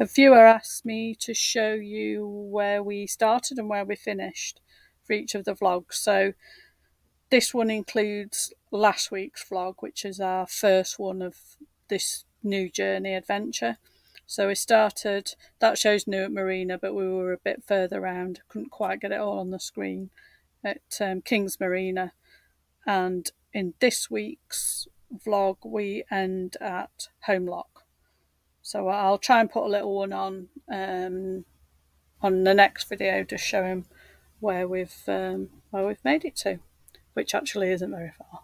A viewer asked me to show you where we started and where we finished for each of the vlogs. So this one includes last week's vlog, which is our first one of this new journey adventure. So we started, that shows Newark Marina, but we were a bit further around, couldn't quite get it all on the screen, at King's Marina. And in this week's vlog we end at Holme Lock. So I'll try and put a little one on the next video, just showing where we've made it to, which actually isn't very far.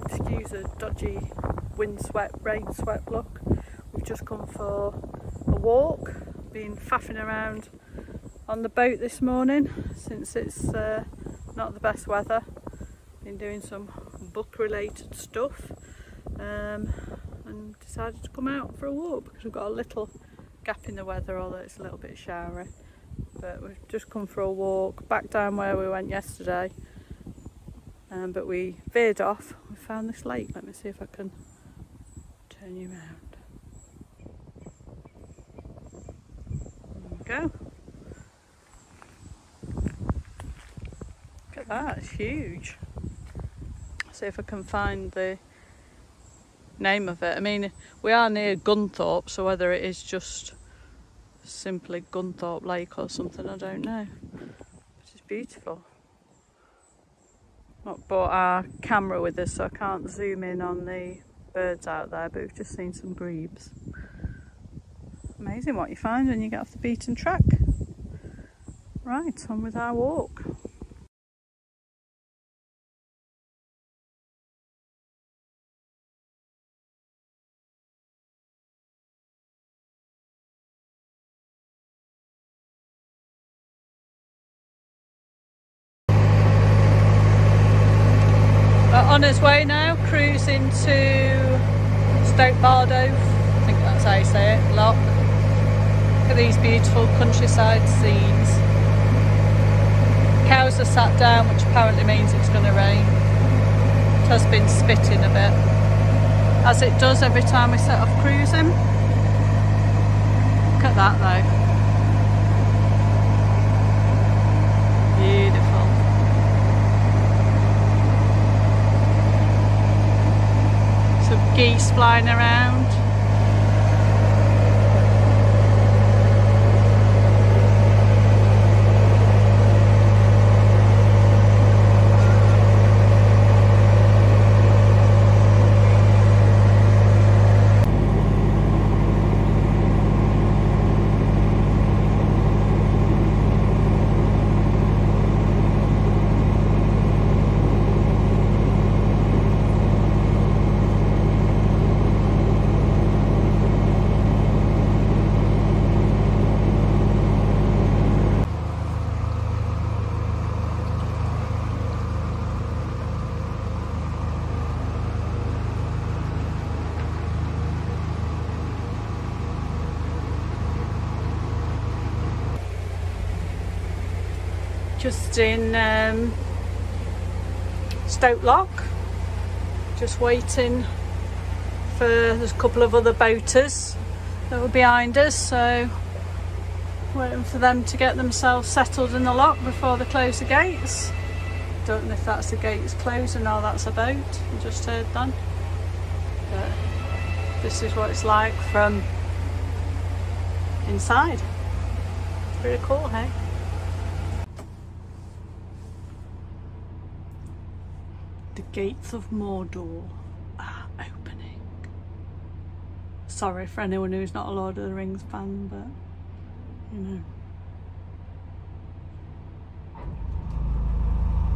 Excuse a dodgy windswept, rain-swept look. We've just come for a walk, been faffing around on the boat this morning since it's not the best weather. Been doing some book related stuff and decided to come out for a walk because we've got a little gap in the weather, although it's a little bit showery. But we've just come for a walk back down where we went yesterday, but we veered off. We found this lake. Let me see if I can turn you around. There we go. Look at that, it's huge. See if I can find the name of it. I mean, we are near Gunthorpe, so whether it is just simply Gunthorpe Lake or something, I don't know. But it's beautiful. Not brought our camera with us, so I can't zoom in on the birds out there, but we've just seen some grebes. Amazing what you find when you get off the beaten track. Right, on with our walk. On its way now, cruising to Stoke Bardow, I think that's how you say it, Lock. Look at these beautiful countryside scenes. Cows are sat down, which apparently means it's going to rain. It has been spitting a bit, as it does every time we set off cruising. Look at that though. Beautiful. Some geese flying around. Just in Stoke Lock, just waiting for, there's a couple of other boaters that were behind us, so waiting for them to get themselves settled in the lock before they close the gates. Don't know if that's the gates closing or that's a boat, I just heard that. But this is what it's like from inside. It's pretty cool, hey? The gates of Mordor are opening. Sorry for anyone who's not a Lord of the Rings fan, but you know.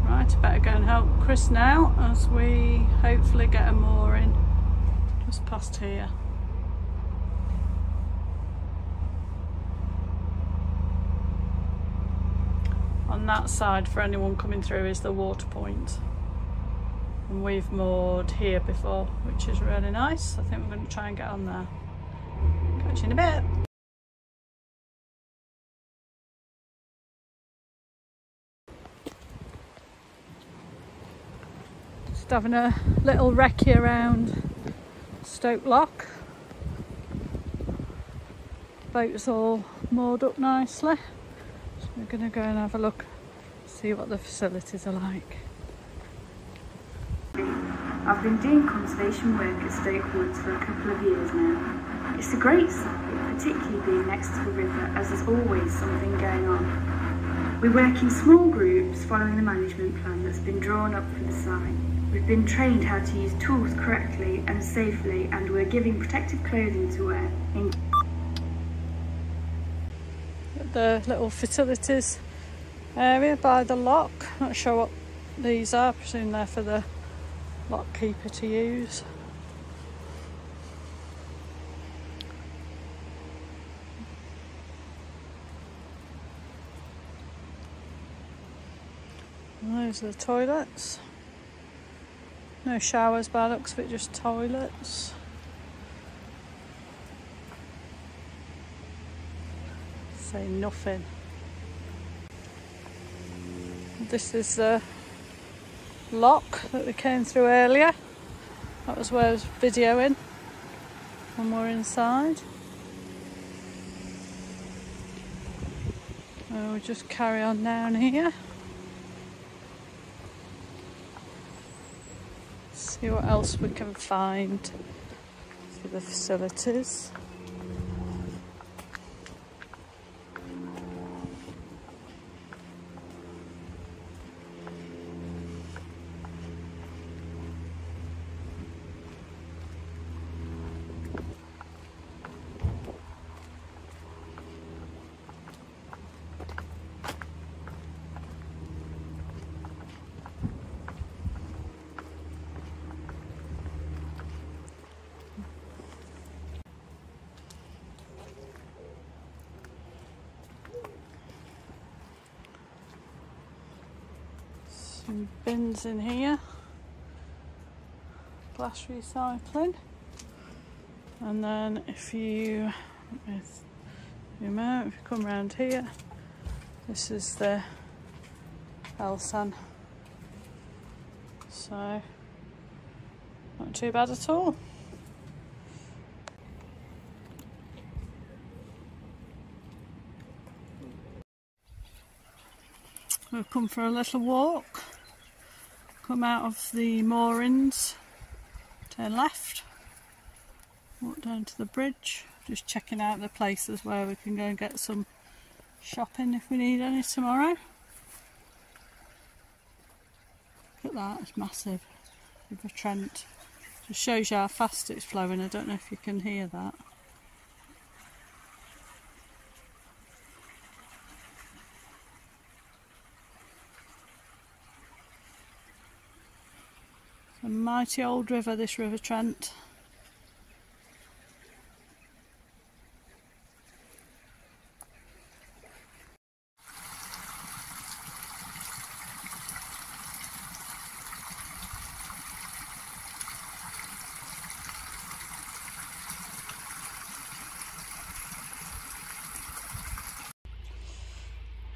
Right, I better go and help Chris now as we hopefully get a mooring just past here. On that side, for anyone coming through, is the water point. And we've moored here before, which is really nice. I think we're going to try and get on there. Catch you in a bit. Just having a little recce around Stoke Lock. Boat's all moored up nicely. So we're going to go and have a look, see what the facilities are like. I've been doing conservation work at Stoke Woods for a couple of years now. It's a great site, particularly being next to the river, as there's always something going on. We work in small groups following the management plan that's been drawn up for the site. We've been trained how to use tools correctly and safely, and we're giving protective clothing to wear. The little facilities area by the lock. Not sure what these are, I presume they're for the lock keeper to use. And those are the toilets. No showers by the looks of it, just toilets. Say nothing. This is the lock that we came through earlier. That was where I was videoing when we're inside. And we'll just carry on down here. See what else we can find for the facilities. Some bins in here, glass recycling, and then if you come around here, this is the Elsan, so not too bad at all. We've come for a little walk. Come out of the moorings, turn left, walk down to the bridge, just checking out the places where we can go and get some shopping if we need any tomorrow. Look at that, it's massive. River Trent. Just shows you how fast it's flowing. I don't know if you can hear that. A mighty old river, this River Trent.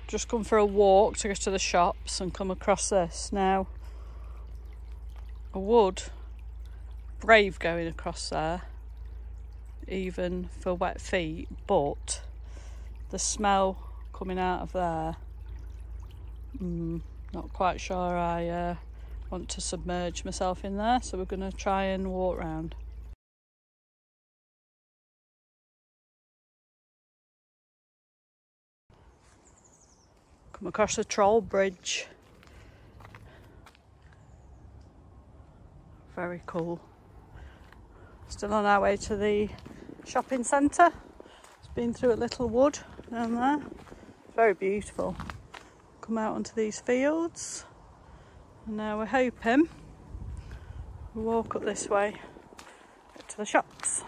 Just come for a walk to go to the shops and come across this. Now, I would brave going across there, even for wet feet, but the smell coming out of there, not quite sure I want to submerge myself in there, so we're going to try and walk round. Come across the troll bridge. Very cool. Still on our way to the shopping centre. It's been through a little wood down there. Very beautiful. Come out onto these fields. And now we're hoping we'll walk up this way to the shops.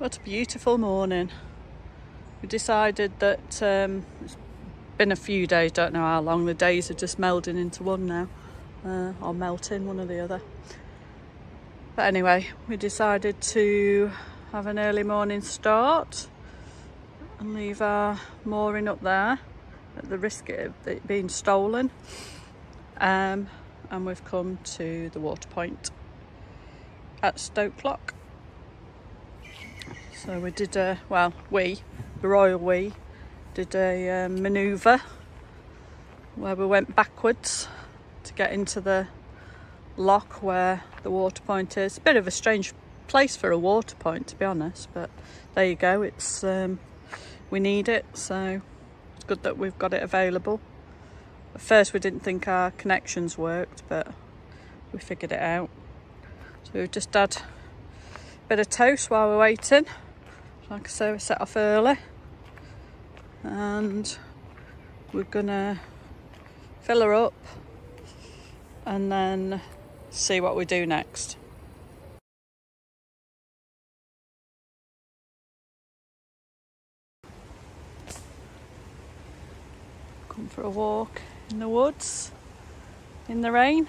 What a beautiful morning. We decided that it's been a few days, don't know how long, the days are just melding into one now, or melting, one or the other. But anyway, we decided to have an early morning start and leave our mooring up there at the risk of it being stolen. And we've come to the water point at Gunthorpe Lock. So we did the royal we did a manoeuvre where we went backwards to get into the lock where the water point is. A bit of a strange place for a water point, to be honest, but there you go. It's we need it, so it's good that we've got it available. At first we didn't think our connections worked, but we figured it out. So we've just had a bit of toast while we're waiting. Like I say, we set off early and we're gonna fill her up and then see what we do next. Come for a walk in the woods in the rain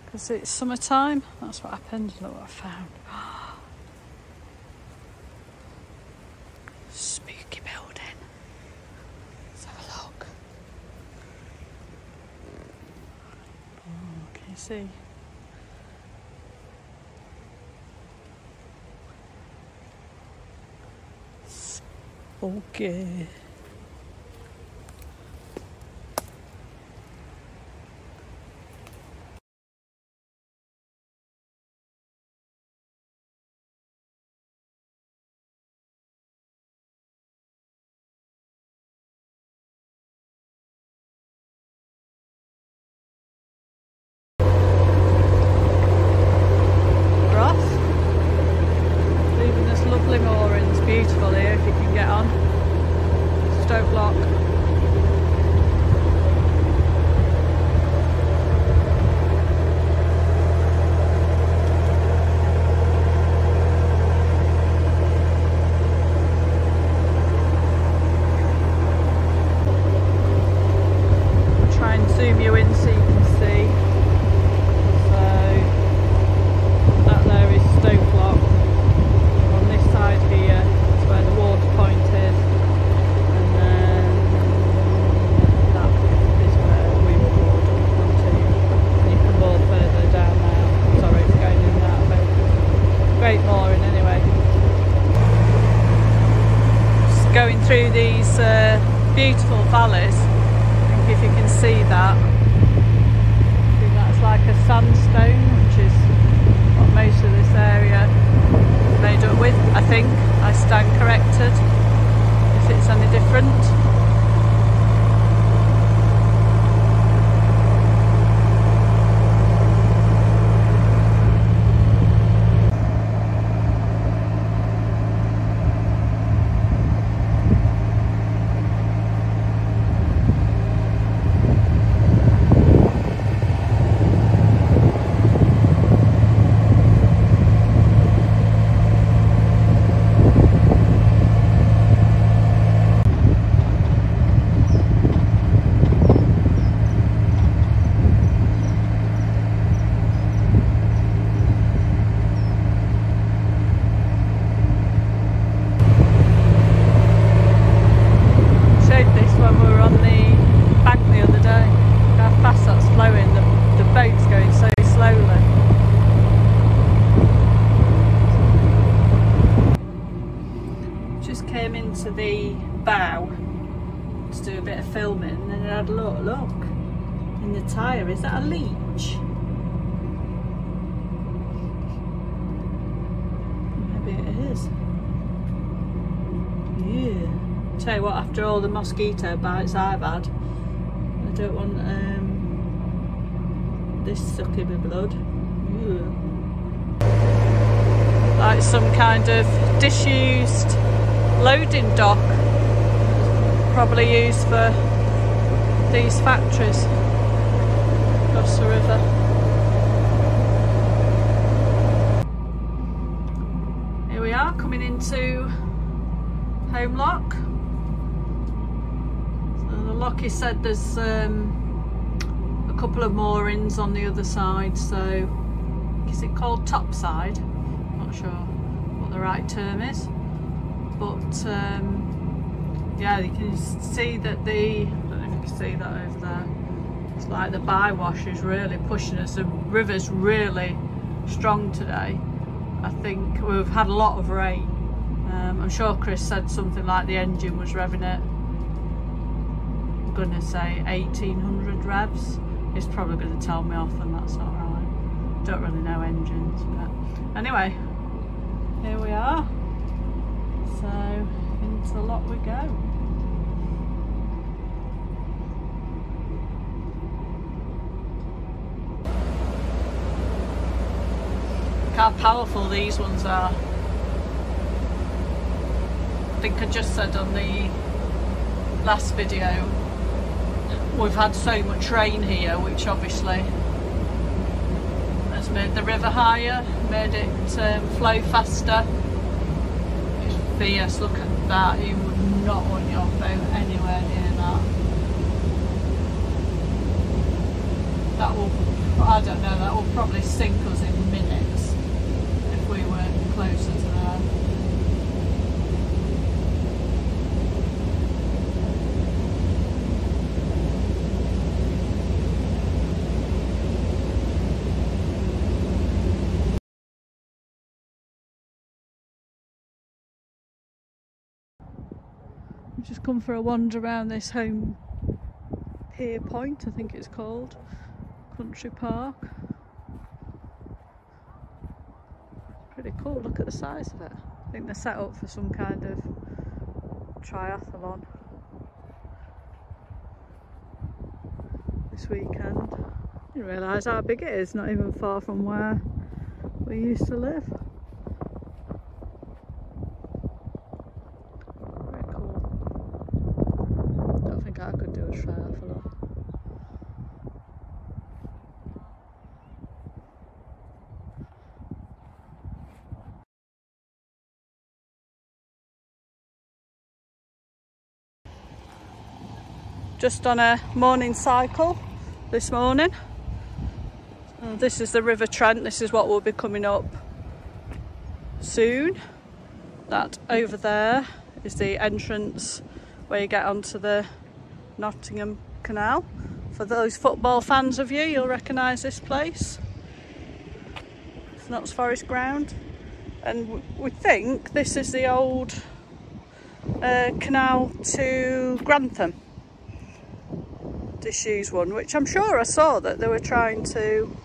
because it's summertime. That's what happened. Look what I found. Spooky building. Let's have a look. Oh, can you see? Spooky. Beautiful here if you can get on. Gunthorpe Lock. I'll try and zoom you in so you can see. So that there is Gunthorpe Lock. On this side here where the water point is, and then that is where we will board onto, and you can board further down now. Sorry, it's going in and out of it. Great mooring anyway. Just going through these beautiful valleys. I think if you can see that. I think that's like a sandstone, which is what most of this area made up with. I think I stand corrected if it's any different. Came into the bow to do a bit of filming and then it had look in the tyre. Is that a leech? Maybe it is. Yeah. Tell you what, after all the mosquito bites I've had, I don't want this sucking my blood. Yeah. Like some kind of disused loading dock, probably used for these factories across the river. Here we are, coming into Holme Lock. So the locky said there's a couple of moorings on the other side, so is it called topside? Not sure what the right term is, but yeah, you can see that I don't know if you can see that over there, it's like the bywash is really pushing us. The river's really strong today. I think we've had a lot of rain. I'm sure Chris said something like the engine was revving at, I'm gonna say 1800 revs. He's probably going to tell me off, and that's alright. Don't really know engines, but anyway, here we are. So into the lock we go. Look how powerful these ones are. I think I just said on the last video, we've had so much rain here, which obviously has made the river higher, made it flow faster. It's fierce, look at that. You would not want your boat anywhere near that. That will, I don't know, that will probably sink us in minutes if we were closer to there. We've just come for a wander around this Holme Pier Point, I think it's called, country park. Pretty cool, look at the size of it. I think they're set up for some kind of triathlon this weekend. I didn't realise how big it is, not even far from where we used to live. I could do a triathlon. Just on a morning cycle this morning. This is the River Trent. This is what will be coming up soon. That over there is the entrance where you get onto the Nottingham Canal. For those football fans of you, you'll recognise this place. It's Notts Forest ground, and we think this is the old canal to Grantham, disused one, which I'm sure I saw that they were trying to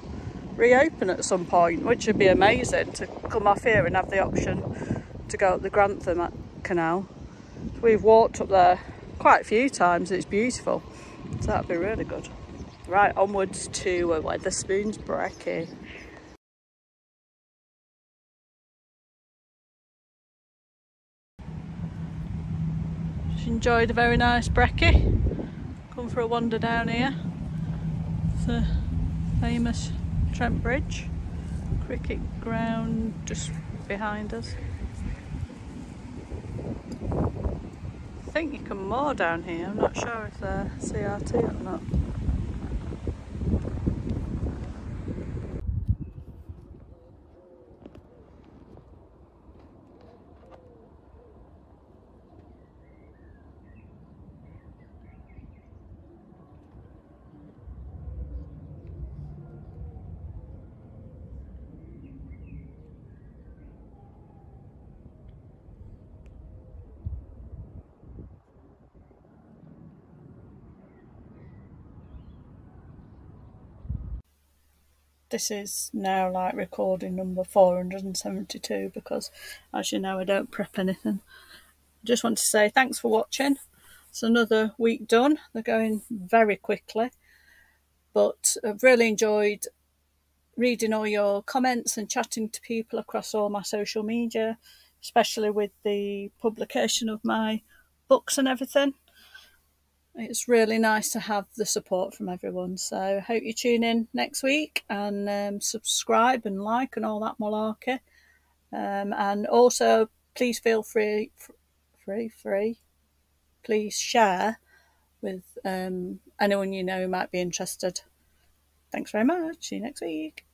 reopen at some point, which would be amazing to come off here and have the option to go up the Grantham Canal. We've walked up there quite a few times, it's beautiful, so that'd be really good. Right, onwards to Wetherspoons Brekkie. Just enjoyed a very nice brekkie. Come for a wander down here. It's a famous Trent Bridge, cricket ground just behind us. I think you can moor down here. I'm not sure if they're CRT or not. This is now like recording number 472 because, as you know, I don't prep anything. I just want to say thanks for watching. It's another week done. They're going very quickly, but I've really enjoyed reading all your comments and chatting to people across all my social media, especially with the publication of my books and everything. It's really nice to have the support from everyone, so I hope you tune in next week and subscribe and like and all that malarkey. And also please feel free. Please share with anyone you know who might be interested. Thanks very much. See you next week.